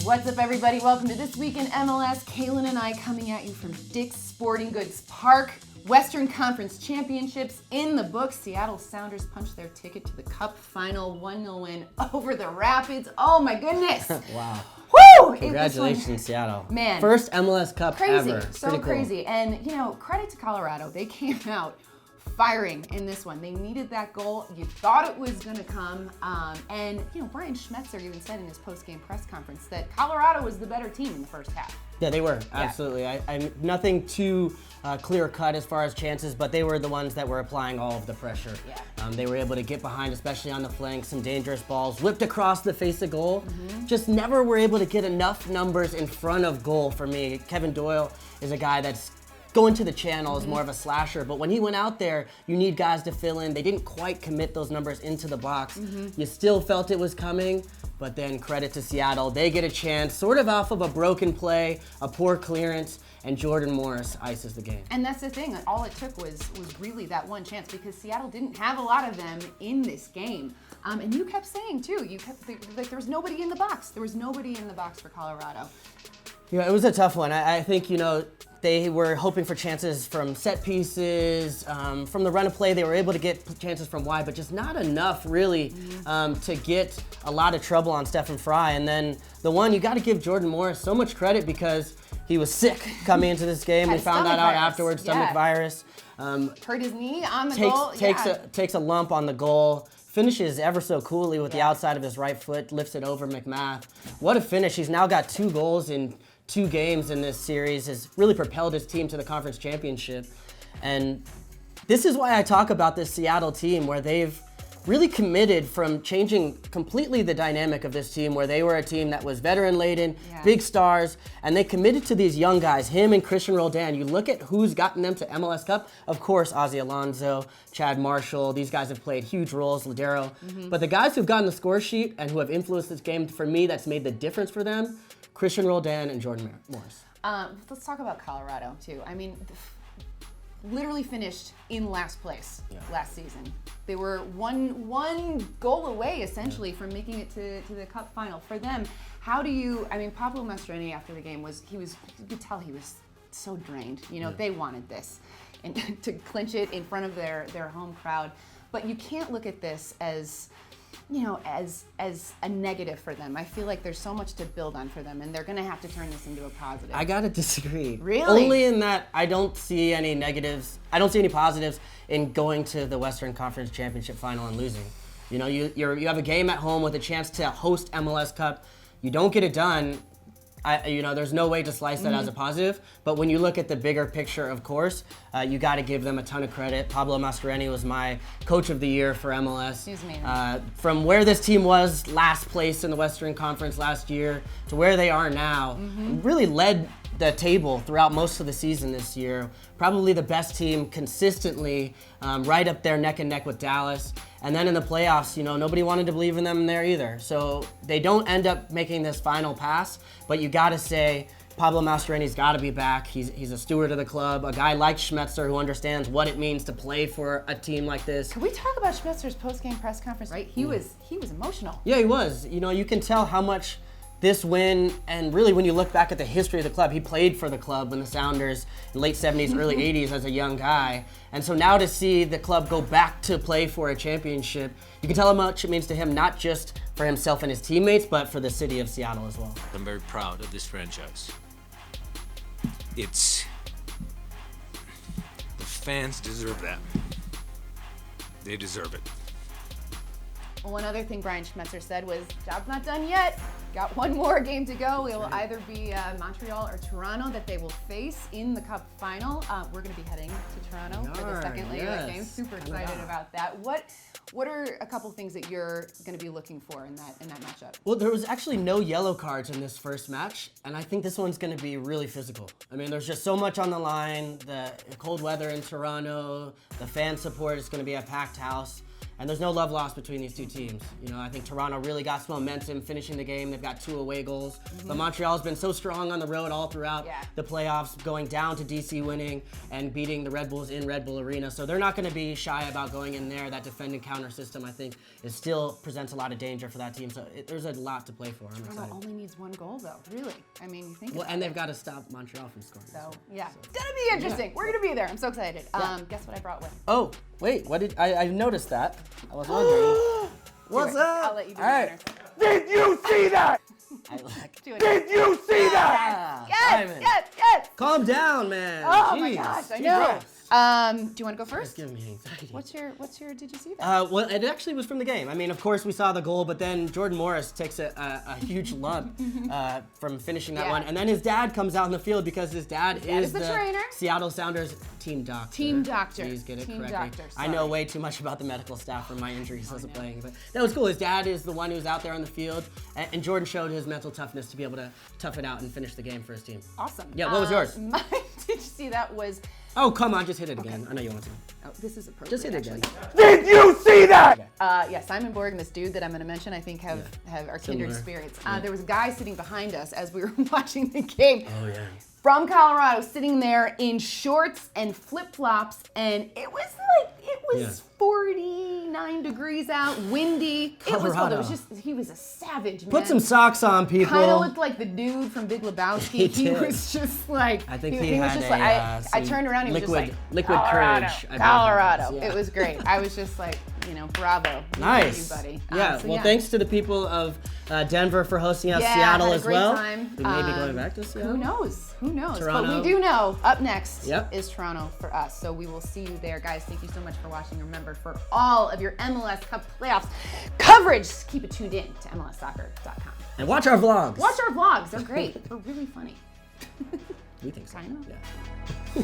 What's up, everybody? Welcome to This Week in MLS. Calen and I coming at you from Dick's Sporting Goods Park. Western Conference Championships in the books. Seattle Sounders punched their ticket to the Cup final 1-0 win over the Rapids. Oh my goodness. Wow. Woo! Congratulations, Seattle. Man. First MLS Cup crazy. ever. So Pretty crazy. Cool. And, you know, credit to Colorado. They came out firing in this one. They needed that goal. You thought it was going to come. And, you know, Brian Schmetzer even said in his post-game press conference that Colorado was the better team in the first half. Yeah, they were. Absolutely. Yeah. I'm nothing too clear-cut as far as chances, but they were the ones that were applying all of the pressure. Yeah. They were able to get behind, especially on the flank, some dangerous balls, whipped across the face of goal. Just never were able to get enough numbers in front of goal for me. Kevin Doyle is a guy that's going to the channel is more of a slasher, but when he went out there, you need guys to fill in. They didn't quite commit those numbers into the box. You still felt it was coming, but then credit to Seattle. They get a chance, sort of off of a broken play, a poor clearance, and Jordan Morris ices the game. And that's the thing. All it took was really that one chance because Seattle didn't have a lot of them in this game. And you kept saying, too, like there was nobody in the box. There was nobody in the box for Colorado. Yeah, it was a tough one. I think, you know, they were hoping for chances from set pieces, from the run of play. They were able to get chances from wide, but just not enough really to get a lot of trouble on Stephen Fry. And then the one, you got to give Jordan Morris so much credit because he was sick coming into this game. We found that out afterwards, stomach virus. Hurt his knee on the goal. Takes a lump on the goal. Finishes ever so coolly with the outside of his right foot, lifts it over McMath. What a finish. He's now got 2 goals in 2 games in this series, has really propelled his team to the conference championship. And this is why I talk about this Seattle team, where they've really committed from changing completely the dynamic of this team, where they were a team that was veteran-laden, big stars, and they committed to these young guys, him and Christian Roldan. You look at who's gotten them to MLS Cup, of course, Ozzie Alonso, Chad Marshall, these guys have played huge roles, Ladero. But the guys who've gotten the score sheet and who have influenced this game, for me, that's made the difference for them, Christian Roldan and Jordan Morris. Let's talk about Colorado, too. I mean, literally finished in last place last season. They were one goal away, essentially, from making it to the Cup final. For them, how do you, I mean, Pablo Mastroeni after the game you could tell he was so drained. You know, they wanted this and to clinch it in front of their home crowd. But you can't look at this as, you know, as a negative for them. I feel like there's so much to build on for them, and they're going to have to turn this into a positive. I gotta disagree. Really? Only in that I don't see any negatives. I don't see any positives in going to the Western Conference Championship final and losing. You know, you have a game at home with a chance to host MLS Cup. You don't get it done. You know, there's no way to slice that as a positive. But when you look at the bigger picture, of course, you got to give them a ton of credit. Pablo Mastroeni was my coach of the year for MLS. He's amazing. From where this team was last place in the Western Conference last year to where they are now, really led the table throughout most of the season this year. Probably the best team consistently, right up there neck and neck with Dallas. And then in the playoffs, you know, nobody wanted to believe in them there either. So they don't end up making this final pass, but you got to say Pablo Mastroeni's got to be back. He's a steward of the club, a guy like Schmetzer who understands what it means to play for a team like this. Can we talk about Schmetzer's post-game press conference? Right, he was emotional. Yeah, he was. You know, you can tell how much this win, and really when you look back at the history of the club, he played for the club in the Sounders in late 70s, early 80s as a young guy. And so now to see the club go back to play for a championship, you can tell how much it means to him, not just for himself and his teammates, but for the city of Seattle as well. I'm very proud of this franchise. The fans deserve that. They deserve it. One other thing Brian Schmetzer said was, job's not done yet. Got one more game to go. It will either be Montreal or Toronto that they will face in the Cup final. We're going to be heading to Toronto for the second leg of that game. Super excited about that. What are a couple things that you're going to be looking for in that matchup? Well, there was actually no yellow cards in this first match, and I think this one's going to be really physical. I mean, there's just so much on the line. The cold weather in Toronto, the fan support is going to be a packed house. And there's no love lost between these two teams. You know, I think Toronto really got some momentum finishing the game. They've got 2 away goals. But Montreal's been so strong on the road all throughout the playoffs, going down to DC winning and beating the Red Bulls in Red Bull Arena. So they're not going to be shy about going in there. That defend and counter system, I think, still presents a lot of danger for that team. So there's a lot to play for. I'm excited. Toronto only needs 1 goal, though. Really? I mean, you think Well, and they've got to stop Montreal from scoring. So, yeah. It's going to be interesting. We're going to be there. I'm so excited. Guess what I brought with? Oh, wait. What did I noticed that. I was wondering. What's up? I'll let you do All right. Did you see that? Did you see that? Yes. Calm down, man. Oh Jeez. my gosh, I Deep know. breaths. Do you want to go first? It's giving me anxiety. What's your did you see that? Well, it actually was from the game. I mean, of course, we saw the goal, but then Jordan Morris takes a huge lump from finishing that one. And then his dad comes out in the field because his dad is the trainer. Seattle Sounders team doctor. Team doctor. Please get it Team correctly. doctor, I know sorry. way too much about the medical staff from my injuries as a playing, but that was cool. His dad is the one who's out there on the field, and Jordan showed his mental toughness to be able to tough it out and finish the game for his team. Awesome. Yeah, what was yours? Mine, did you see that was? Oh, come on, just hit it again. I know you want to. Oh, this is appropriate. Just hit it actually. again. Did you see that? Yeah, Simon Borg and this dude that I'm going to mention, I think have our kindred Similar. spirits. There was a guy sitting behind us as we were watching the game. Oh, yeah. From Colorado, sitting there in shorts and flip-flops, and it was 49 degrees out, windy. Colorado. He was a savage, man. Put some socks on, people. Kind of looked like the dude from Big Lebowski. He He did. was just like, I think he he was had just a, like, I some turned around and he was just like, liquid Colorado, courage, I believe. Colorado. Yeah. It was great. I was just like, bravo. Nice. You, buddy. Yeah, well, thanks to the people of Denver for hosting us, Yeah, Seattle had a as great well. time. We may be going back to Seattle. Who knows? Who knows? Toronto. But we do know up next Yep. is Toronto for us. So we will see you there. Guys, thank you so much for watching. Remember, for all of your MLS Cup playoffs coverage, keep it tuned in to MLSsoccer.com. And watch our vlogs. Watch our vlogs. They're great. They're really funny. We think so. I know. Yeah.